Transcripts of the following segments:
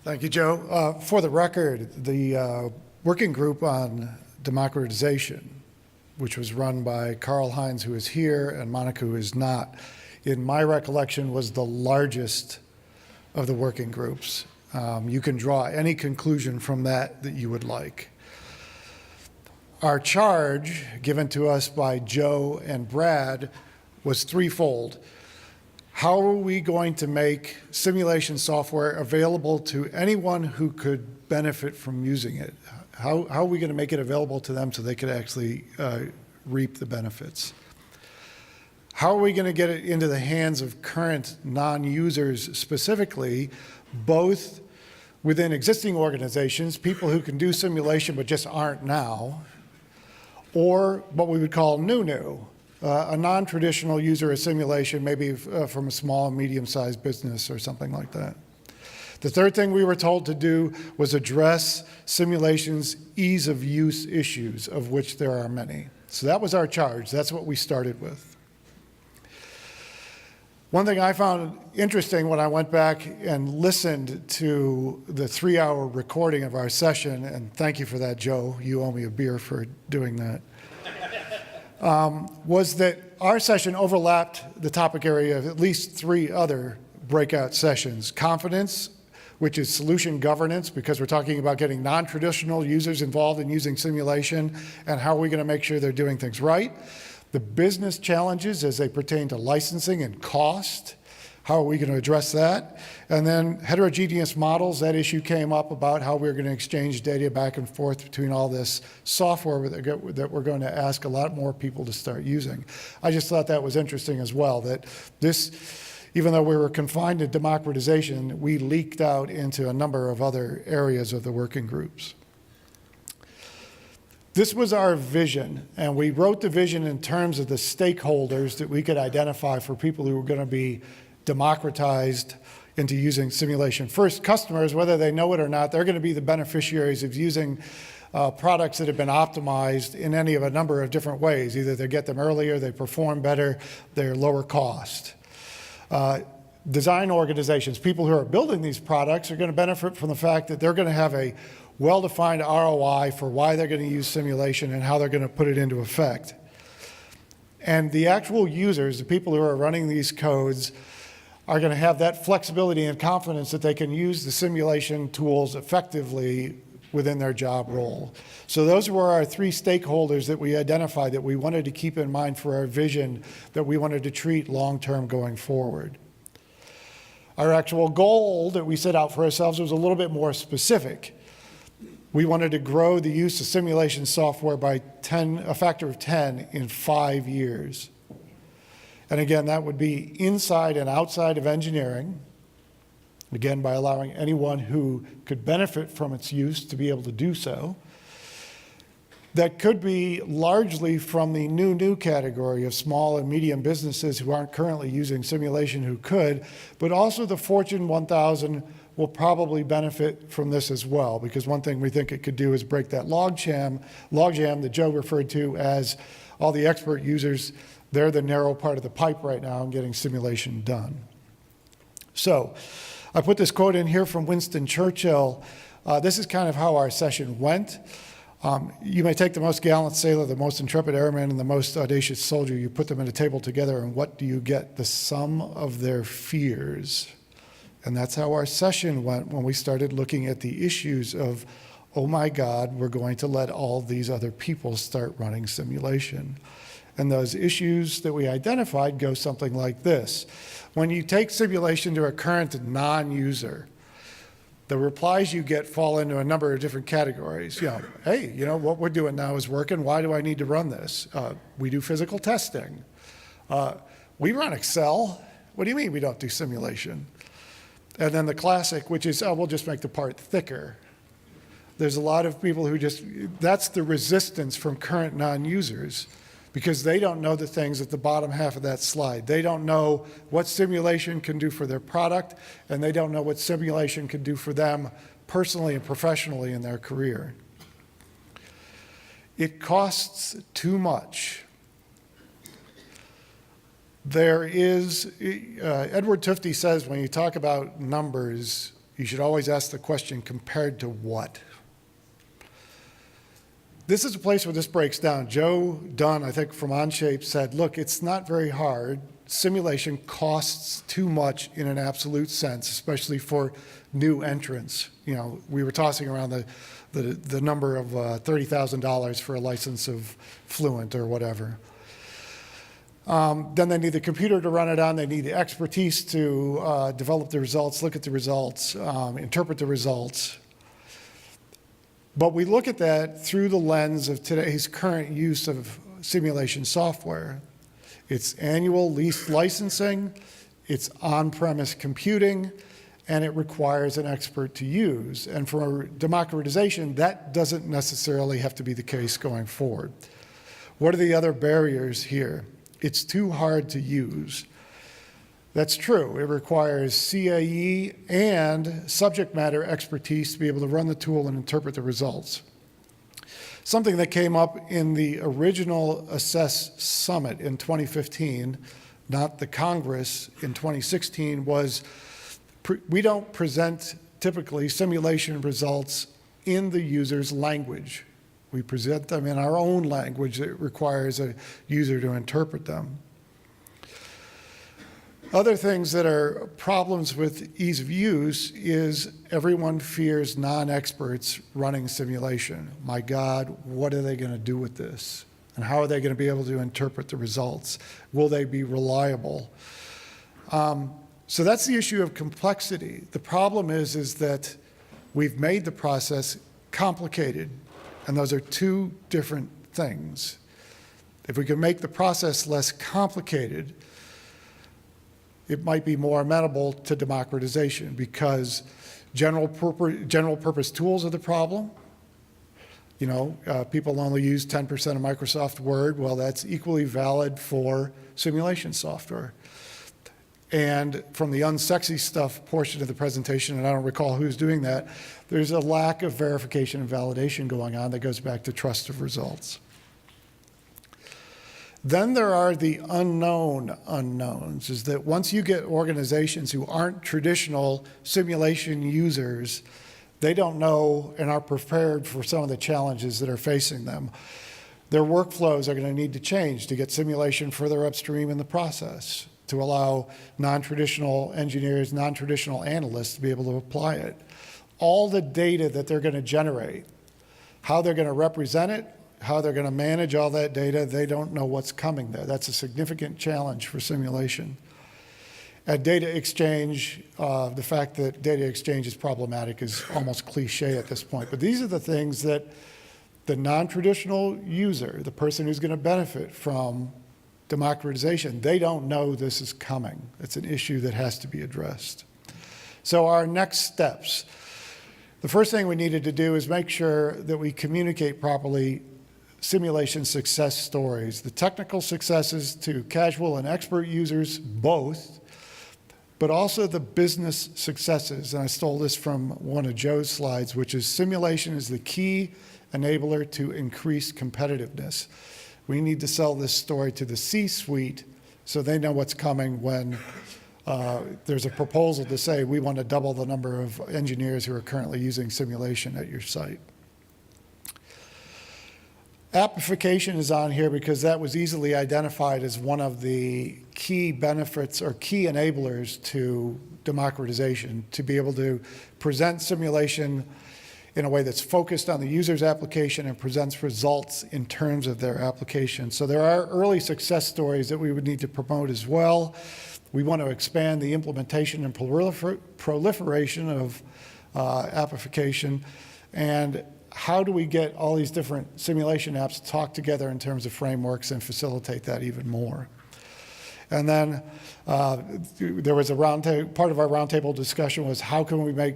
Thank you, Joe. For the record, the working group on democratization, which was run by Karl Heinz, who is here, and Monica, who is not, in my recollection, was the largest of the working groups. You can draw any conclusion from that you would like. Our charge given to us by Joe and Brad was threefold. How are we going to make simulation software available to anyone who could benefit from using it? How are we going to make it available to them so they could actually reap the benefits? How are we going to get it into the hands of current non-users specifically, both within existing organizations, people who can do simulation but just aren't now, or what we would call new, a non-traditional user of simulation, maybe from a small and medium-sized business or something like that. The third thing we were told to do was address simulation's ease of use issues, of which there are many. So that was our charge. That's what we started with. One thing I found interesting when I went back and listened to the 3-hour recording of our session, and thank you for that, Joe, you owe me a beer for doing that, was that our session overlapped the topic area of at least 3 other breakout sessions. Confidence, which is solution governance, because we're talking about getting non-traditional users involved in using simulation, and how are we going to make sure they're doing things right. The business challenges as they pertain to licensing and cost. How are we going to address that? And then heterogeneous models, that issue came up about how we're going to exchange data back and forth between all this software that we're going to ask a lot more people to start using. I just thought that was interesting as well, that this, even though we were confined to democratization, we leaked out into a number of other areas of the working groups. This was our vision, and we wrote the vision in terms of the stakeholders that we could identify for people who were going to be democratized into using simulation. First, customers, whether they know it or not, they're going to be the beneficiaries of using products that have been optimized in any of a number of different ways. Either they get them earlier, they perform better, they're lower cost. Design organizations, people who are building these products, are going to benefit from the fact that they're going to have a well-defined ROI for why they're going to use simulation and how they're going to put it into effect. And the actual users, the people who are running these codes, are going to have that flexibility and confidence that they can use the simulation tools effectively within their job role. So those were our 3 stakeholders that we identified that we wanted to keep in mind for our vision that we wanted to treat long-term going forward. Our actual goal that we set out for ourselves was a little bit more specific. We wanted to grow the use of simulation software by a factor of 10 in 5 years. And again, that would be inside and outside of engineering, again, by allowing anyone who could benefit from its use to be able to do so. That could be largely from the new category of small and medium businesses who aren't currently using simulation who could, but also the Fortune 1000 will probably benefit from this as well, because one thing we think it could do is break that logjam that Joe referred to as all the expert users. They're the narrow part of the pipe right now in getting simulation done. So I put this quote in here from Winston Churchill. This is kind of how our session went. You may take the most gallant sailor, the most intrepid airman, and the most audacious soldier. You put them at a table together, and what do you get? The sum of their fears. And that's how our session went when we started looking at the issues of, oh my God, we're going to let all these other people start running simulation. And those issues that we identified go something like this. When you take simulation to a current non-user, the replies you get fall into a number of different categories. Hey, what we're doing now is working. Why do I need to run this? We do physical testing. We run Excel. What do you mean we don't do simulation? And then the classic, which is, we'll just make the part thicker. There's a lot of people who that's the resistance from current non-users, because they don't know the things at the bottom half of that slide. They don't know what simulation can do for their product, and they don't know what simulation can do for them personally and professionally in their career. It costs too much. There is, Edward Tufte says when you talk about numbers, You should always ask the question, compared to what? This is a place where this breaks down. Joe Dunn, I think from Onshape, said, look, it's not very hard. Simulation costs too much in an absolute sense, especially for new entrants. You know, we were tossing around the number of $30,000 for a license of Fluent or whatever. Then they need the computer to run it on. They need the expertise to develop the results, look at the results, interpret the results. But we look at that through the lens of today's current use of simulation software. It's annual lease licensing, it's on-premise computing, and it requires an expert to use. And for democratization, that doesn't necessarily have to be the case going forward. What are the other barriers here? It's too hard to use. That's true. It requires CAE and subject matter expertise to be able to run the tool and interpret the results. Something that came up in the original Assess Summit in 2015, not the Congress in 2016, was we don't present typically simulation results in the user's language. We present them in our own language that requires a user to interpret them. Other things that are problems with ease of use is everyone fears non-experts running simulation. My God, what are they going to do with this? And how are they going to be able to interpret the results? Will they be reliable? So that's the issue of complexity. The problem is that we've made the process complicated, and those are two different things. If we can make the process less complicated, it might be more amenable to democratization, because general purpose tools are the problem. You know, people only use 10% of Microsoft Word. Well, that's equally valid for simulation software. And from the unsexy stuff portion of the presentation, and I don't recall who's doing that, there's a lack of verification and validation going on that goes back to trust of results. Then there are the unknown unknowns, is that once you get organizations who aren't traditional simulation users, they don't know and are prepared for some of the challenges that are facing them. Their workflows are going to need to change to get simulation further upstream in the process, to allow non-traditional engineers, non-traditional analysts to be able to apply it. All the data that they're going to generate, how they're going to represent it, how they're going to manage all that data, they don't know what's coming there. That's a significant challenge for simulation. At data exchange, the fact that data exchange is problematic is almost cliche at this point. But these are the things that the non-traditional user, the person who's going to benefit from democratization, they don't know this is coming. It's an issue that has to be addressed. So our next steps. The first thing we needed to do is make sure that we communicate properly simulation success stories, the technical successes to casual and expert users, both, but also the business successes. And I stole this from one of Joe's slides, which is simulation is the key enabler to increase competitiveness. We need to sell this story to the C-suite so they know what's coming when there's a proposal to say we want to double the number of engineers who are currently using simulation at your site. Appification is on here because that was easily identified as one of the key benefits or key enablers to democratization, to be able to present simulation in a way that's focused on the user's application and presents results in terms of their application. So there are early success stories that we would need to promote as well. We want to expand the implementation and proliferation of appification. And how do we get all these different simulation apps to talk together in terms of frameworks and facilitate that even more? And then there was a part of our roundtable discussion was how can we make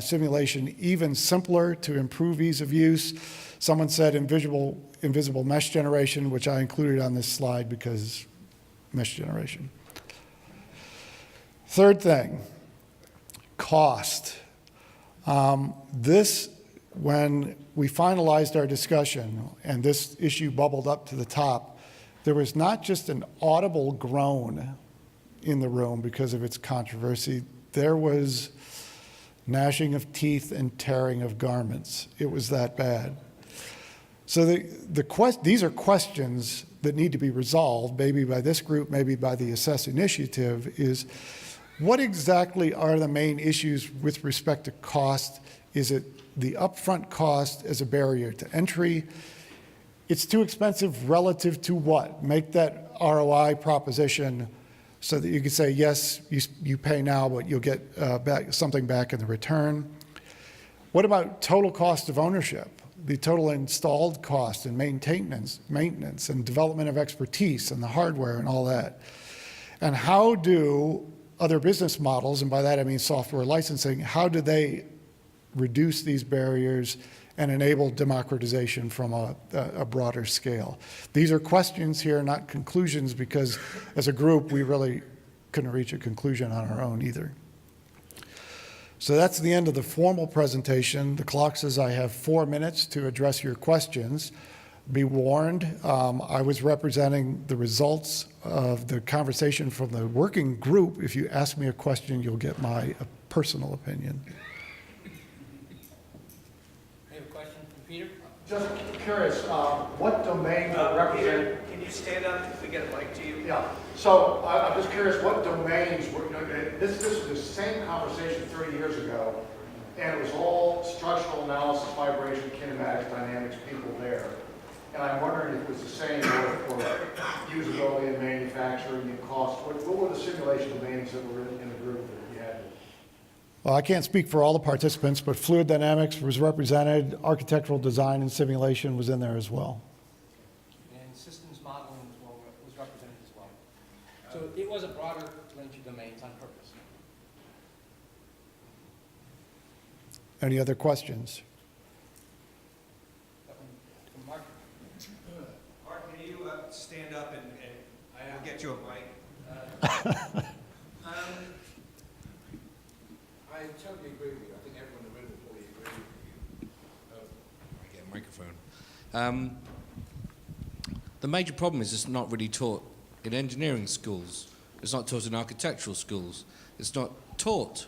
simulation even simpler to improve ease of use? Someone said invisible mesh generation, which I included on this slide because mesh generation. Third thing, cost. When we finalized our discussion and this issue bubbled up to the top, there was not just an audible groan in the room because of its controversy. There was gnashing of teeth and tearing of garments. It was that bad. So these are questions that need to be resolved, maybe by this group, maybe by the Assess Initiative, is what exactly are the main issues with respect to cost? Is it the upfront cost as a barrier to entry? It's too expensive relative to what? Make that ROI proposition so that you can say, yes, you pay now, but you'll get something back in the return. What about total cost of ownership? The total installed cost and maintenance and development of expertise and the hardware and all that. And how do other business models, and by that I mean software licensing, how do they reduce these barriers and enable democratization from a broader scale? These are questions here, not conclusions, because as a group, we really couldn't reach a conclusion on our own either. So that's the end of the formal presentation. The clock says I have 4 minutes to address your questions. Be warned, I was representing the results of the conversation from the working group. If you ask me a question, you'll get my personal opinion. Peter? Just curious, what domain represent? Can you stand up if we get a mic to you? Yeah. So I'm just curious, what domains were? This was the same conversation 30 years ago, and it was all structural analysis, vibration, kinematics, dynamics, people there. And I'm wondering if it was the same for usability and manufacturing and cost. What were the simulation domains that were in the group that you had? Well, I can't speak for all the participants, but fluid dynamics was represented, architectural design and simulation was in there as well. And systems modeling was represented as well. So it was a broader range of domains on purpose. Any other questions? Mark? Mark, can you stand up and we'll get you a mic? I totally agree with you. I think everyone in the room will probably agree with you. I get a microphone. The major problem is it's not really taught in engineering schools. It's not taught in architectural schools. It's not taught.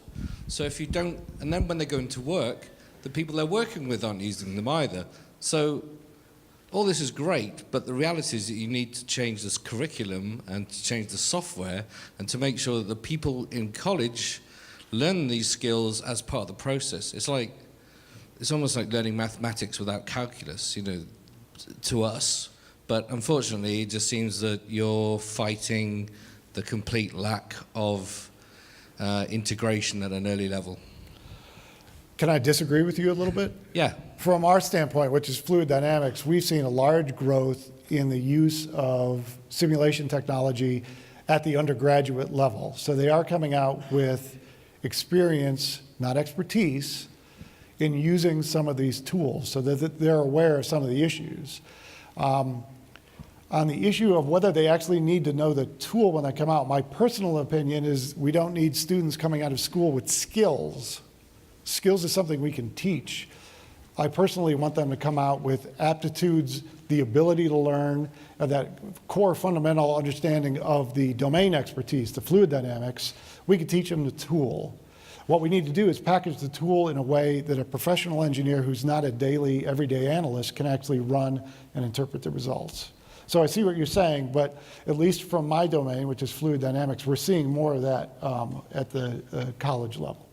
So if you don't, and then when they go into work, the people they're working with aren't using them either. So all this is great, but the reality is that you need to change this curriculum and to change the software and to make sure that the people in college learn these skills as part of the process. It's almost like learning mathematics without calculus, to us. But unfortunately, it just seems that you're fighting the complete lack of integration at an early level. Can I disagree with you a little bit? Yeah. From our standpoint, which is fluid dynamics, we've seen a large growth in the use of simulation technology at the undergraduate level. So they are coming out with experience, not expertise, in using some of these tools so that they're aware of some of the issues. On the issue of whether they actually need to know the tool when they come out, my personal opinion is we don't need students coming out of school with skills. Skills is something we can teach. I personally want them to come out with aptitudes, the ability to learn, and that core fundamental understanding of the domain expertise, the fluid dynamics. We can teach them the tool. What we need to do is package the tool in a way that a professional engineer who's not a daily, everyday analyst can actually run and interpret the results. So I see what you're saying, but at least from my domain, which is fluid dynamics, we're seeing more of that at the college level.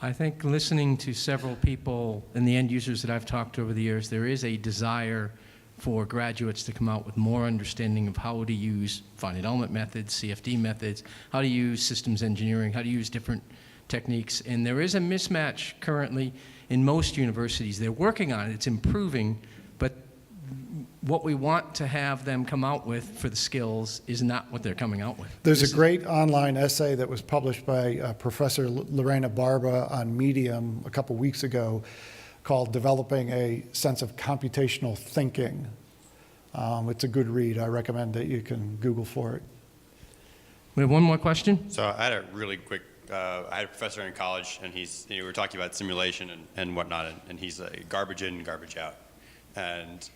I think listening to several people and the end users that I've talked to over the years, there is a desire for graduates to come out with more understanding of how to use finite element methods, CFD methods, how to use systems engineering, how to use different techniques. And there is a mismatch currently in most universities. They're working on it, it's improving, but what we want to have them come out with for the skills is not what they're coming out with. There's a great online essay that was published by Professor Lorena Barba on Medium a couple weeks ago called Developing a Sense of Computational Thinking. It's a good read. I recommend that you can Google for it. We have one more question. So I had a really quick, I had a professor in college, and we were talking about simulation and whatnot, and he's like garbage in, garbage out. And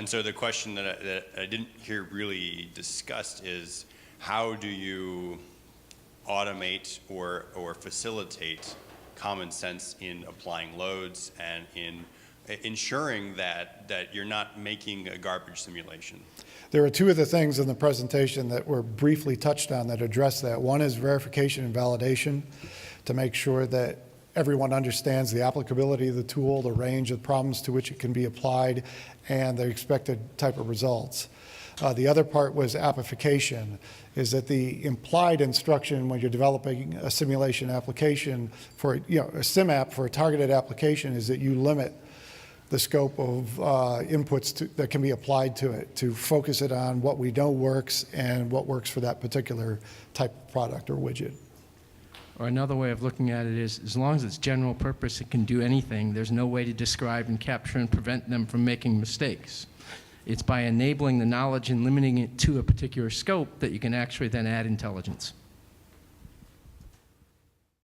so the question that I didn't hear really discussed is how do you automate or facilitate common sense in applying loads and in ensuring that you're not making a garbage simulation. There are two of the things in the presentation that were briefly touched on that address that. One is verification and validation, to make sure that everyone understands the applicability of the tool, the range of problems to which it can be applied, and the expected type of results. The other part was application, is that the implied instruction when you're developing a simulation application for, a sim app for a targeted application, is that you limit the scope of inputs that can be applied to it, to focus it on what we know works and what works for that particular type of product or widget. Or another way of looking at it is, as long as it's general purpose, it can do anything. There's no way to describe and capture and prevent them from making mistakes. It's by enabling the knowledge and limiting it to a particular scope that you can actually then add intelligence.